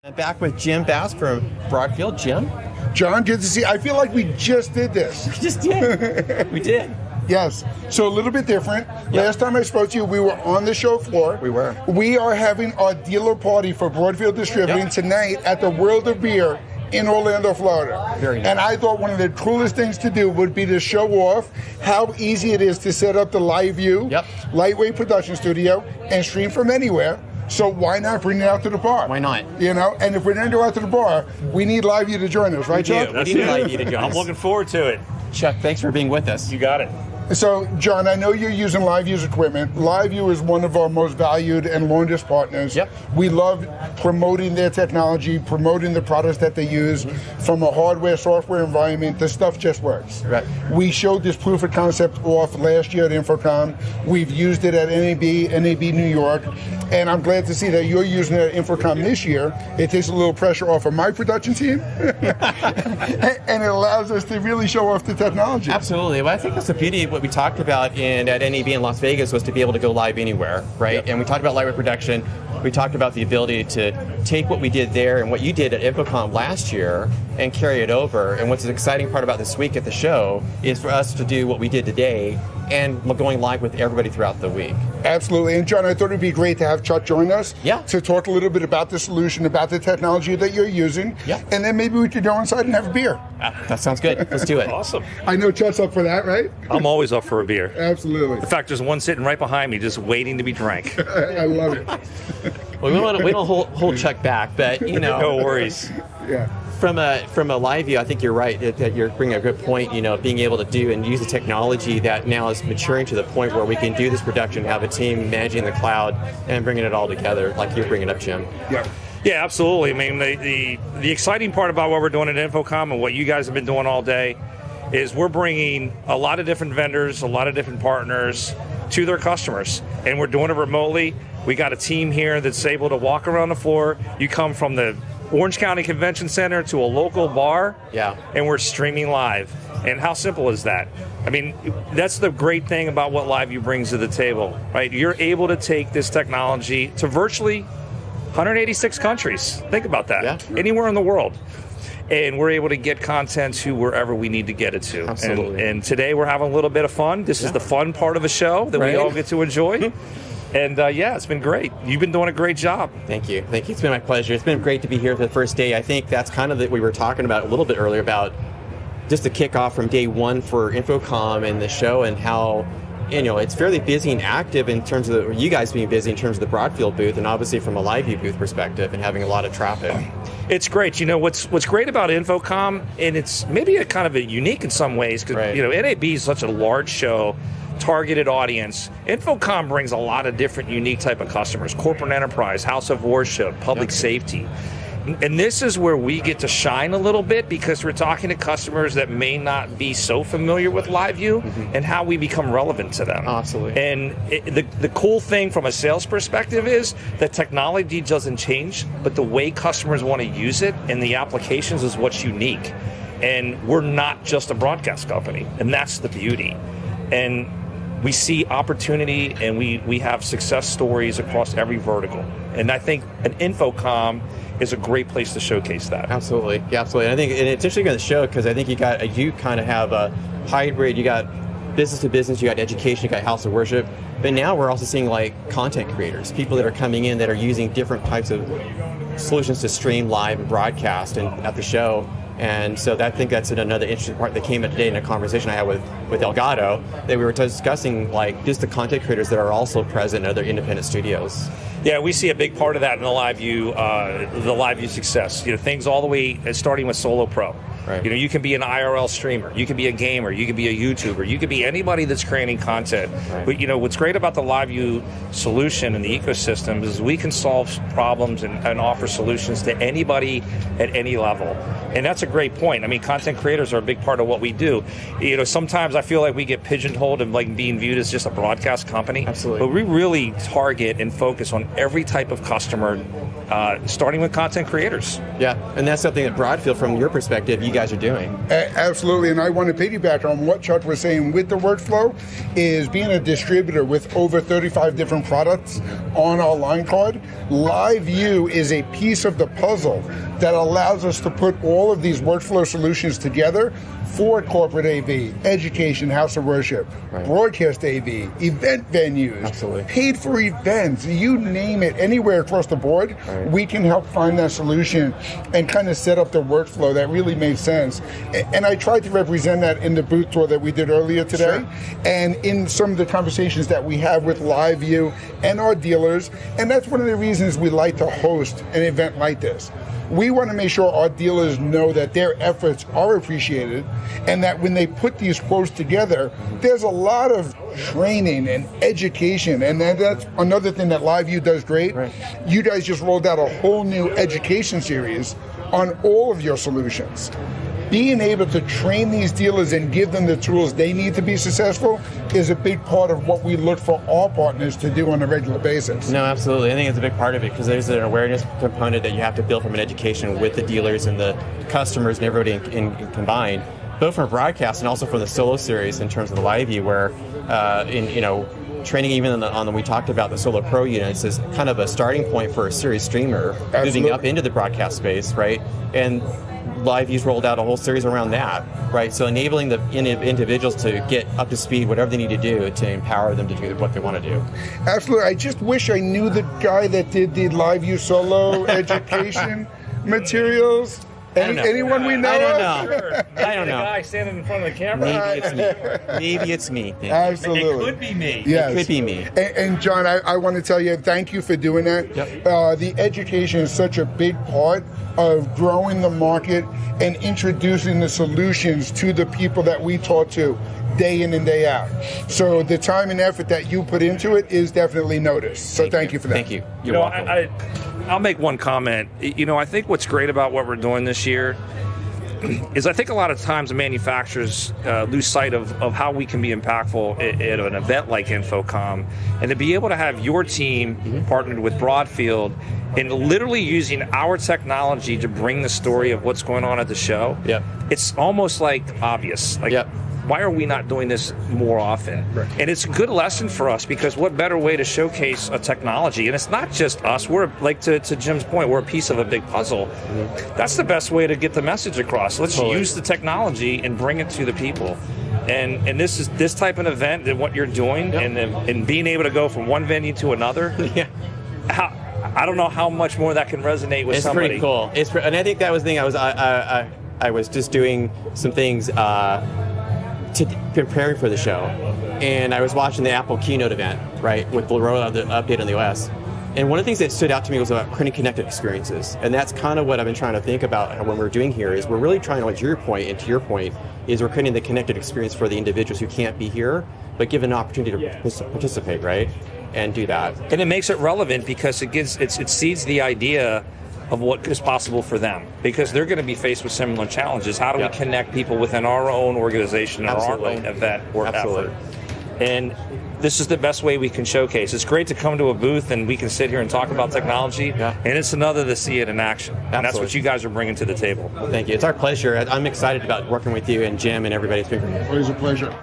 I'm back with Jim Bask from Broadfield. Jim? John, good to see you. I feel like we just did this. We just did. We did. Yes. So a little bit different. Yep. Last time I spoke to you, we were on the show floor. We were. We are having our dealer party for Broadfield Distributing tonight at the World of Beer in Orlando, Florida. Very nice. And I thought one of the coolest things to do would be to show off how easy it is to set up the LiveU lightweight production studio and stream from anywhere. So why not bring it out to the bar? Why not? You know, and if we don't go out to the bar, we need LiveU to join us, right, Chuck? We need LiveU to join us. I'm looking forward to it. Chuck, thanks for being with us. You got it. So, John, I know you're using LiveU's equipment. LiveU is one of our most valued and longest partners. Yep. We love promoting their technology, promoting the products that they use. From a hardware, software environment, the stuff just works. Right. We showed this proof of concept off last year at InfoComm. We've used it at NAB New York, and I'm glad to see that you're using it at InfoComm this year. It takes a little pressure off of my production team, and it allows us to really show off the technology. Absolutely. Well, I think that's the beauty of what we talked about at NAB in Las Vegas was to be able to go live anywhere, right? Yep. And we talked about lightweight production. We talked about the ability to take what we did there and what you did at InfoComm last year and carry it over. And what's the exciting part about this week at the show is for us to do what we did today and going live with everybody throughout the week. Absolutely. And John, I thought it'd be great to have Chuck join us to talk a little bit about the solution, about the technology that you're using. Yeah. And then maybe we could go inside and have a beer. That sounds good. Let's do it. Awesome. I know Chuck's up for that, right? I'm always up for a beer. Absolutely. In fact, there's one sitting right behind me just waiting to be drank. I love it. Well, we don't hold Chuck back, but, you know. No worries. Yeah. From a LiveU, I think you're right that you're bringing a good point. You know, being able to do and use the technology that now is maturing to the point where we can do this production, have a team managing the cloud, and bringing it all together, like you're bringing up, Jim. Yeah. Yeah, absolutely. I mean, the exciting part about what we're doing at InfoComm and what you guys have been doing all day is we're bringing a lot of different vendors, a lot of different partners to their customers, and we're doing it remotely. We got a team here that's able to walk around the floor. You come from the Orange County Convention Center to a local bar, and we're streaming live. And how simple is that? I mean, that's the great thing about what LiveU brings to the table, right? You're able to take this technology to virtually 186 countries. Think about that. Yeah. Anywhere in the world. And we're able to get content to wherever we need to get it to. Absolutely. And today we're having a little bit of fun. This is the fun part of the show that we all get to enjoy. And it's been great. You've been doing a great job. Thank you. Thank you. It's been my pleasure. It's been great to be here for the first day. I think that's kind of what we were talking about a little bit earlier about just the kickoff from day one for InfoComm and the show and how, you know, it's fairly busy and active in terms of you guys being busy in terms of the Broadfield booth and obviously from a LiveU booth perspective and having a lot of traffic. It's great. You know, what's great about InfoComm, and it's maybe a kind of a unique in some ways because, you know, NAB is such a large show, targeted audience. InfoComm brings a lot of different unique type of customers, corporate enterprise, house of worship, public safety. And this is where we get to shine a little bit because we're talking to customers that may not be so familiar with LiveU and how we become relevant to them. Absolutely. And the cool thing from a sales perspective is that technology doesn't change, but the way customers want to use it and the applications is what's unique. And we're not just a broadcast company, and that's the beauty. And we see opportunity and we have success stories across every vertical. And I think an InfoComm is a great place to showcase that. Absolutely. Yeah, absolutely. And I think and it's interesting on the show because I think you kind of have a hybrid. You got business to business, you got education, you got house of worship. But now we're also seeing like content creators, people that are coming in that are using different types of solutions to stream live and broadcast and at the show. And so I think that's another interesting part that came up today in a conversation I had with Elgato, that we were discussing like just the content creators that are also present in other independent studios. Yeah, we see a big part of that in the LiveU success. You know, things all the way starting with Solo Pro. Right. You know, you can be an IRL streamer, you can be a gamer, you can be a YouTuber, you can be anybody that's creating content. Right. But you know, what's great about the LiveU solution and the ecosystem is we can solve problems and offer solutions to anybody at any level. And that's a great point. I mean, content creators are a big part of what we do. You know, sometimes I feel like we get pigeonholed and like being viewed as just a broadcast company. Absolutely. But we really target and focus on every type of customer, starting with content creators. Yeah, and that's something that Broadfield, from your perspective, you guys are doing. Absolutely, and I want to piggyback on what Chuck was saying with the workflow, is being a distributor with over 35 different products on our line card. LiveU is a piece of the puzzle that allows us to put all of these workflow solutions together for corporate AV, education, house of worship, broadcast AV, event venues, absolutely, paid for events, you name it, anywhere across the board, we can help find that solution and kind of set up the workflow that really makes sense. And I tried to represent that in the booth tour that we did earlier today, and in some of the conversations that we have with LiveU and our dealers, and that's one of the reasons we like to host an event like this. We want to make sure our dealers know that their efforts are appreciated, and that when they put these quotes together, there's a lot of training and education, and that's another thing that LiveU does great. You guys just rolled out a whole new education series on all of your solutions. Being able to train these dealers and give them the tools they need to be successful is a big part of what we look for our partners to do on a regular basis. No, absolutely. I think it's a big part of it, because there's an awareness component that you have to build from an education with the dealers and the customers and everybody in combined, both from broadcast and also from the solo series in terms of the LiveU, where training even on the we talked about the Solo Pro units is kind of a starting point for a series streamer moving up into the broadcast space, right? And LiveU's rolled out a whole series around that, right? So enabling the individuals to get up to speed, whatever they need to do to empower them to do what they want to do. Absolutely. I just wish I knew the guy that did the LiveU Solo education materials. Anyone we know? I don't know. I don't know. The guy standing in front of the camera? Maybe it's me. Absolutely. It could be me. Yes. It could be me. And John, I want to tell you, thank you for doing that. Yep. The education is such a big part of growing the market and introducing the solutions to the people that we talk to day in and day out. So the time and effort that you put into it is definitely noticed. So thank you for that. Thank you. You're welcome. I'll make one comment. I think what's great about what we're doing this year is I think a lot of times manufacturers lose sight of how we can be impactful at an event like InfoComm, and to be able to have your team partnered with Broadfield and literally using our technology to bring the story of what's going on at the show. It's almost like obvious. Why are we not doing this more often? And it's a good lesson for us, because what better way to showcase a technology? And it's not just us. We're, like to Jim's point, we're a piece of a big puzzle. That's the best way to get the message across. Let's use the technology and bring it to the people. And this type of event and what you're doing, and being able to go from one venue to another. I don't know how much more that can resonate with somebody. It's pretty cool. And I think that was the thing. I was just doing some things to preparing for the show, and I was watching the Apple keynote event, right, with the rollout of the update on the OS. And one of the things that stood out to me was about creating connected experiences, and that's kind of what I've been trying to think about when we're doing here. Is we're really trying to, to your point, is we're creating the connected experience for the individuals who can't be here, but given an opportunity to participate, right, and do that. And it makes it relevant because it seeds the idea of what is possible for them, because they're going to be faced with similar challenges. How do we connect people within our own organization or our own event or effort? And this is the best way we can showcase. It's great to come to a booth and we can sit here and talk about technology, and it's another to see it in action. And that's what you guys are bringing to the table. Well, thank you. It's our pleasure. I'm excited about working with you and Jim and everybody. It's been great. Always a pleasure.